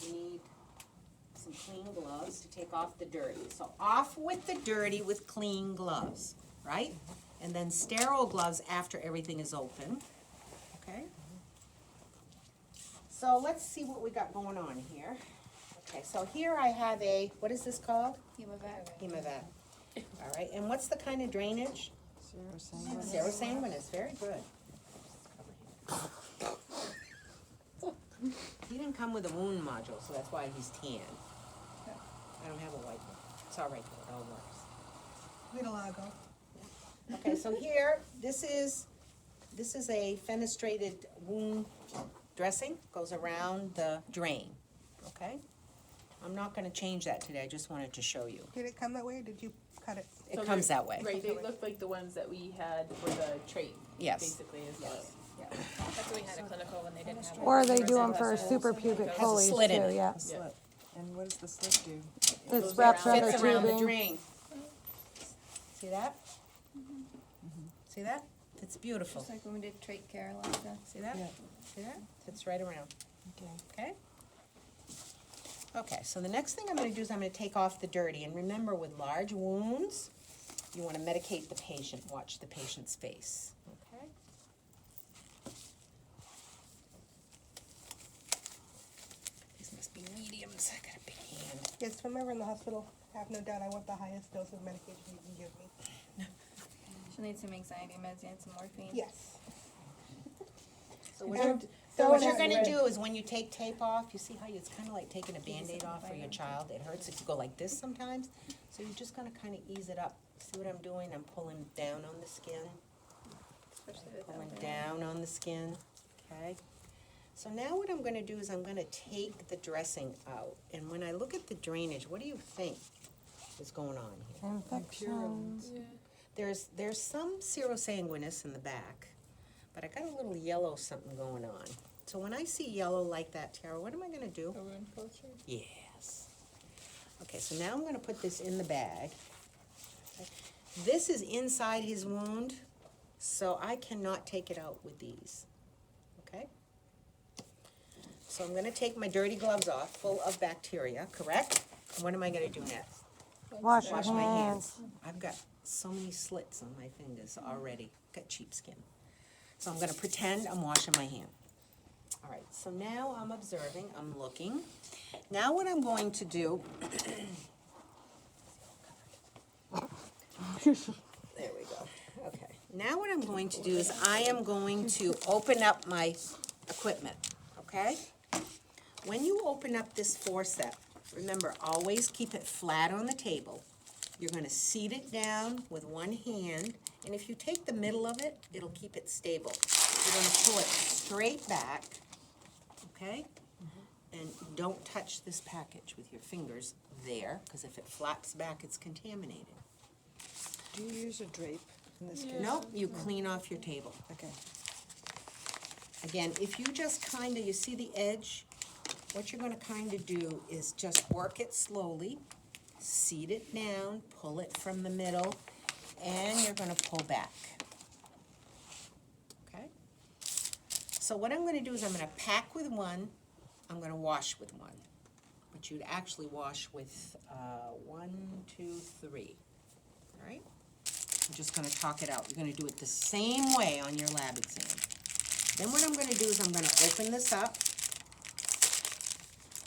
you need some clean gloves to take off the dirty. So off with the dirty with clean gloves, right? And then sterile gloves after everything is open, okay? So let's see what we got going on here. Okay, so here I have a, what is this called? Hemovac. All right, and what's the kind of drainage? Serosanguinous, very good. He didn't come with a wound module, so that's why he's tan. I don't have a white one. It's all right, it all works. Vitiligo. Okay, so here, this is a fenestrated wound dressing, goes around the drain, okay? I'm not gonna change that today, I just wanted to show you. Did it come that way or did you cut it? It So comes they're- that way. Right, they look like the ones that we had for the trait. Yes. Basically, is what. Yeah. That's what we had a clinical when they didn't have. Or they do them for super pubic Has a pulleys too, slit in it. yeah. Slit. And what does the slit do? It's goes wrapped around- around the Fits around the tubing. drain. See that? See that? It's beautiful. Just like when we did trait care last time. See that? Yeah. See that? Fits right around. Okay. Okay? Okay, so the next thing I'm gonna do is I'm gonna take off the dirty, and remember with large wounds, you wanna medicate the patient, watch the patient's face, okay? These must be mediums, I got a big hand. Yes, remember in the hospital, I have no doubt I want the highest dose of medication you can give me. She'll need some anxiety meds and some morphine. Yes. So what And you're, throw what it you're out gonna red. do is when you take tape off, you see how it's kinda like taking a Band-Aid off for your child? It hurts if you go like this sometimes, so you're just gonna kinda ease it up. See what I'm doing? I'm pulling down on the skin. Especially with Pulling elderly. down on the skin, okay? So now what I'm gonna do is I'm gonna take the dressing out, and when I look at the drainage, what do you think is going on here? Infections. There's some serosanguinous in the back, but I got a little yellow something going on. So when I see yellow like that, Tara, what am I gonna do? A wound culture? Yes. Okay, so now I'm gonna put this in the bag. Okay. This is inside his wound, so I cannot take it out with these, okay? So I'm gonna take my dirty gloves off, full of bacteria, correct? And what am I gonna do next? Wash your Wash my hands. hands. I've got so many slits on my fingers already, got cheap skin. So I'm gonna pretend I'm washing my hand. All right, so now I'm observing, I'm looking. Now what I'm going to do. There we go, okay. Now what I'm going to do is I am going to open up my equipment, okay? When you open up this forceps, remember, always keep it flat on the table. You're gonna seat it down with one hand, and if you take the middle of it, it'll keep it stable. You're gonna pull it straight back, okay? And don't touch this package with your fingers there, because if it flaps back, it's contaminated. Do you use a drape in this case? No, you clean off your table. Okay. Again, if you just kinda, you see the edge? What you're gonna kinda do is just work it slowly, seat it down, pull it from the middle, and you're gonna pull back. Okay? So what I'm gonna do is I'm gonna pack with one, I'm gonna wash with one. But you'd actually wash with, 1, 2, 3, all right? I'm just gonna talk it out. You're gonna do it the same way on your lab exam. Then what I'm gonna do is I'm gonna open this up,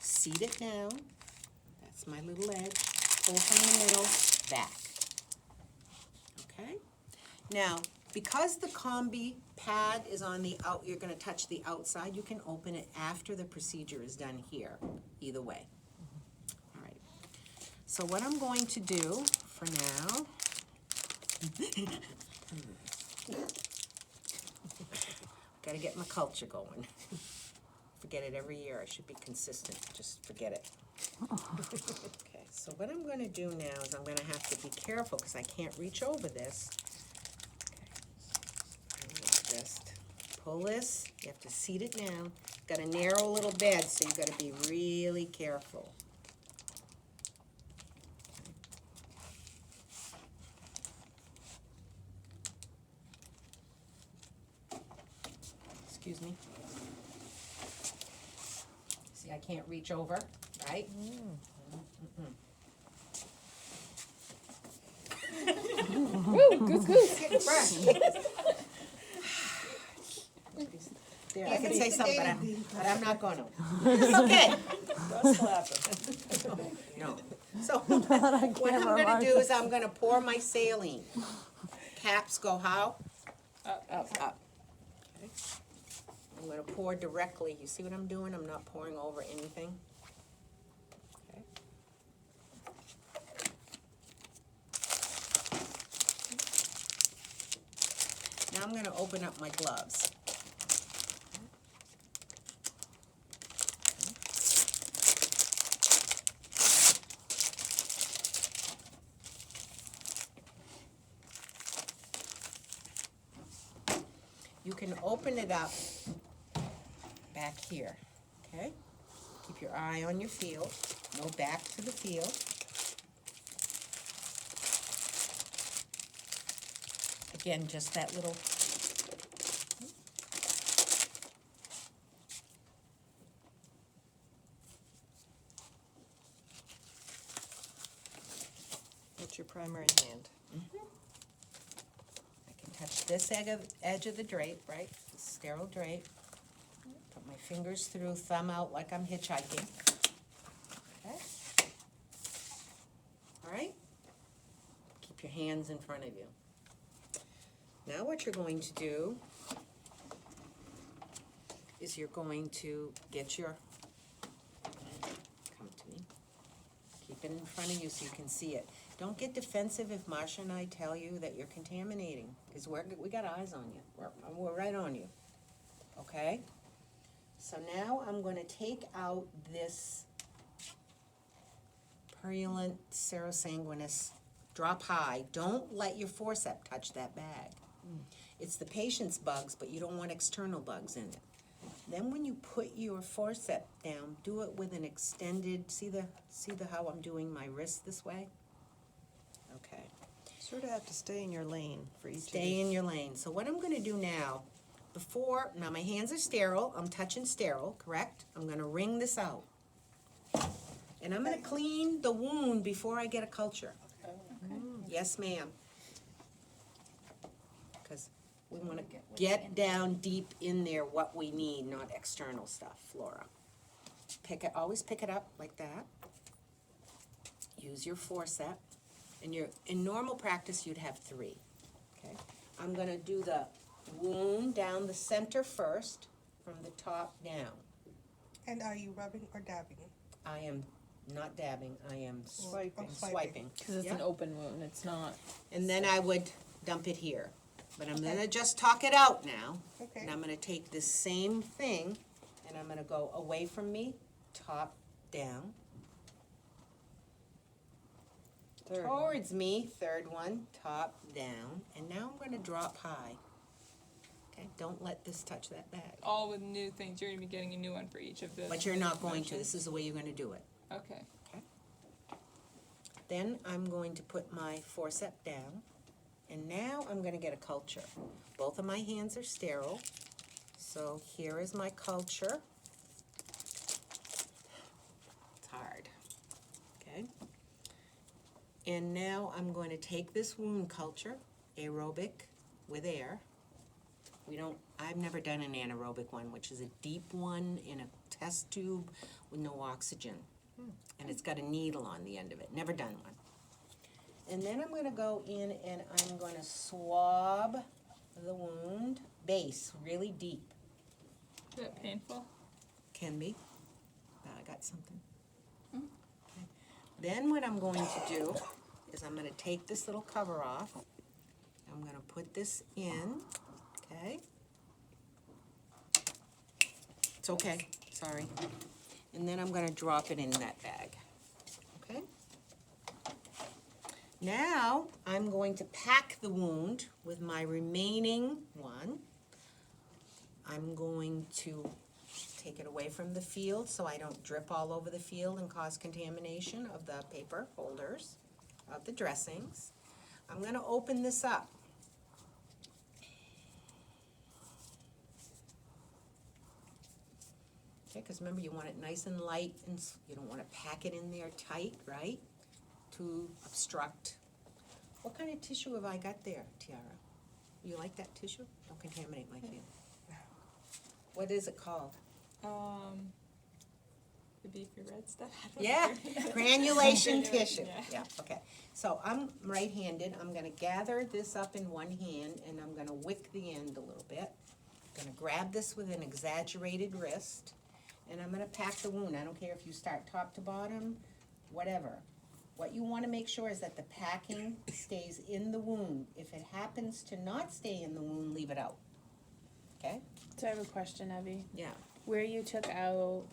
seat it down, that's my little edge, pull from the middle, back. Okay? Now, because the combi pad is on the out, you're gonna touch the outside, you can open it after the procedure is done here, either way. All right. So what I'm going to do for now, gotta get my culture going. Forget it every year, I should be consistent, just forget it. Okay, so what I'm gonna do now is I'm gonna have to be careful, because I can't reach over this. Okay. Just pull this, you have to seat it down. Got a narrow little bed, so you gotta be really careful. Excuse me. See, I can't reach over, right? Getting fresh. There, I can say something, but I'm not gonna. Okay. Don't slap him. No. So, what I'm gonna do is I'm gonna pour my saline. Caps go how? Up. Up. Okay. I'm gonna pour directly, you see what I'm doing? I'm not pouring over anything. Okay. Now I'm gonna open up my gloves. You can open it up back here, okay? Keep your eye on your field, no back to the field. Again, just that little. What's your primary hand? I can touch this edge of the drape, right? The sterile drape. Put my fingers through, thumb out like I'm hitchhiking. Okay. All right? Keep your hands in front of you. Now what you're going to do is you're going to get your, come to me. Keep it in front of you so you can see it. Don't get defensive if Marcia and I tell you that you're contaminating, because we got eyes on you. We're right on you, okay? So now I'm gonna take out this purulent serosanguinous, drop high. Don't let your forceps touch that bag. It's the patient's bugs, but you don't want external bugs in it. Then when you put your forceps down, do it with an extended, see how I'm doing my wrist this way? Okay. Sort of have to stay in your lane for each of Stay these. in your lane. So what I'm gonna do now, now my hands are sterile, I'm touching sterile, correct? I'm gonna wring this out. And I'm gonna clean the wound before I get a culture. Yes, ma'am. Because we wanna get down deep in there what we need, not external stuff, Flora. Always pick it up like that. Use your forceps. And in normal practice, you'd have 3, okay? I'm gonna do the wound down the center first, from the top down. And are you rubbing or dabbing? I am not dabbing, I am Swiping. swiping. Because it's Yeah. an open wound, it's not. And then I would dump it here. But I'm gonna just talk it out now. Okay. And I'm gonna take this same thing, and I'm gonna go away from me, top down. Third one. Towards me, third one, top down, and now I'm gonna drop high. Okay, don't let this touch that bag. All with new things. You're gonna be getting a new one for each of the. But you're not going to, mentioned. this is the way you're gonna do it. Okay. Then I'm going to put my forceps down, and now I'm gonna get a culture. Both of my hands are sterile, so here is my culture. It's hard, okay? And now I'm going to take this wound culture, aerobic with air. I've never done an anaerobic one, which is a deep one in a test tube with no oxygen. And it's got a needle on the end of it, never done one. And then I'm gonna go in and I'm gonna swab the wound base really deep. Is that painful? Can be. I got something. Okay. Then what I'm going to do is I'm gonna take this little cover off. I'm gonna put this in, okay? It's okay, sorry. And then I'm gonna drop it in that bag, okay? Now, I'm going to pack the wound with my remaining one. I'm going to take it away from the field so I don't drip all over the field and cause contamination of the paper holders, of the dressings. I'm gonna open this up. Okay, because remember, you want it nice and light, and you don't want to pack it in there tight, right? To obstruct. What kind of tissue have I got there, Tiara? You like that tissue? Don't contaminate my field. What is it called? The beefy red stuff. I don't Yeah, know. granulation tissue. Yeah. Yeah, okay. So I'm right-handed. I'm gonna gather this up in one hand, and I'm gonna wick the end a little bit. Gonna grab this with an exaggerated wrist, and I'm gonna pack the wound. I don't care if you start top to bottom, whatever. What you wanna make sure is that the packing stays in the wound. If it happens to not stay in the wound, leave it out. Okay? So I have a question, Evie. Yeah. Where you took out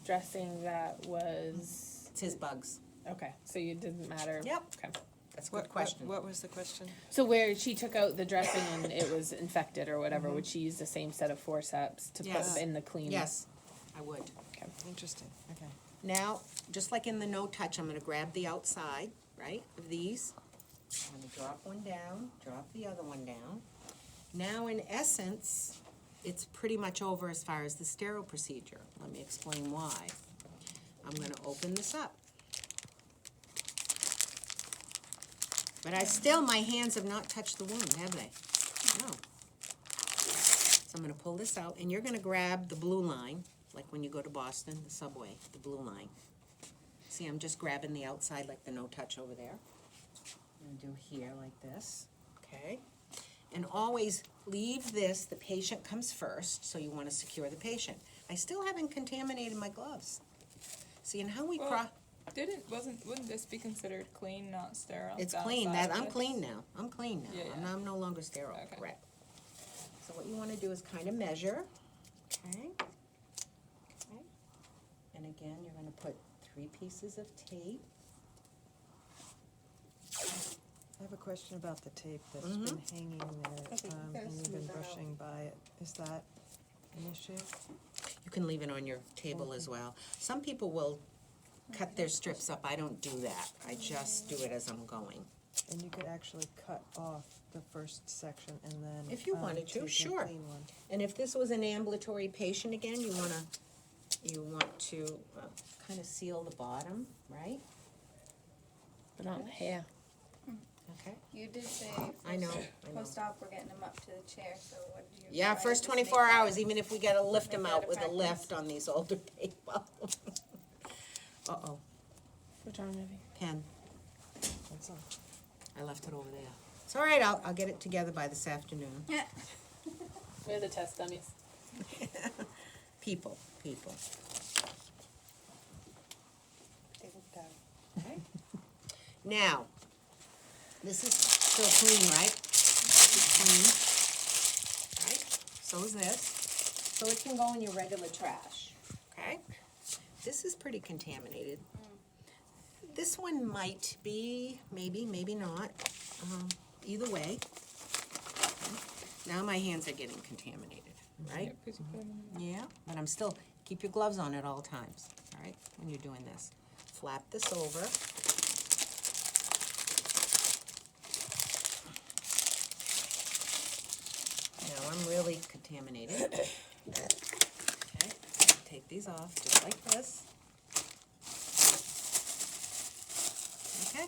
dressing that was, It's his bugs. okay, so it didn't matter? Yep. Okay. That's a good question. What was the question? So where she took out the dressing and it was infected or whatever, would she use the same set of forceps to Yes. put in the clean? Yes, I would. Interesting, okay. Now, just like in the no-touch, I'm gonna grab the outside, right, of these. I'm gonna drop one down, drop the other one down. Now, in essence, it's pretty much over as far as the sterile procedure. Let me explain why. I'm gonna open this up. But my hands have not touched the wound, have they? No. So I'm gonna pull this out, and you're gonna grab the blue line, like when you go to Boston, the subway, the blue line. See, I'm just grabbing the outside like the no-touch over there. I'm gonna do here like this, okay? And always leave this, the patient comes first, so you wanna secure the patient. I still haven't contaminated my gloves. See, and how we Well, wouldn't this be considered clean, not sterile? it's the clean, outside that, of I'm this? clean now, I'm clean now, Yeah, yeah. I'm no longer sterile, Okay. correct. So what you wanna do is kinda measure, okay? Okay, and again, you're gonna put 3 pieces of tape. I have a question about the tape that's Mm-hmm. been hanging there, Okay, and gotta you've smooth been that out. brushing by it. Is that an issue? You can leave it on your table as well. Some people will cut their strips up, I don't do that, I just do it as I'm going. And you could actually cut off the first section and then. If you wanted to, take the sure. clean one. And if this was an ambulatory patient again, you want to kind of seal the bottom, right? But not the hair. Okay. You did say I know, post-op, we're getting them up to the chair, so what do you? Yeah, try to first just make 24 that- hours, even if we gotta lift them Make out that a with a practice. lift on these older people. Uh-oh, What's wrong, Evie? pen, That's all. I left it over there. It's all right, I'll get it together by this afternoon. Yeah. We're the test dummies. People. Take it down. Okay. Now, this is still clean, right? This is clean. Right? So is this. So it can go in your regular trash, okay? This is pretty contaminated. This one might be, maybe not. Either way. Now my hands are getting contaminated, right? Yeah, 'cause you put 'em in Yeah, but I'm still, keep your gloves on at all times, all right, when you're doing this. Flap this over. Now I'm really contaminated. Okay, take these off just like this. Okay.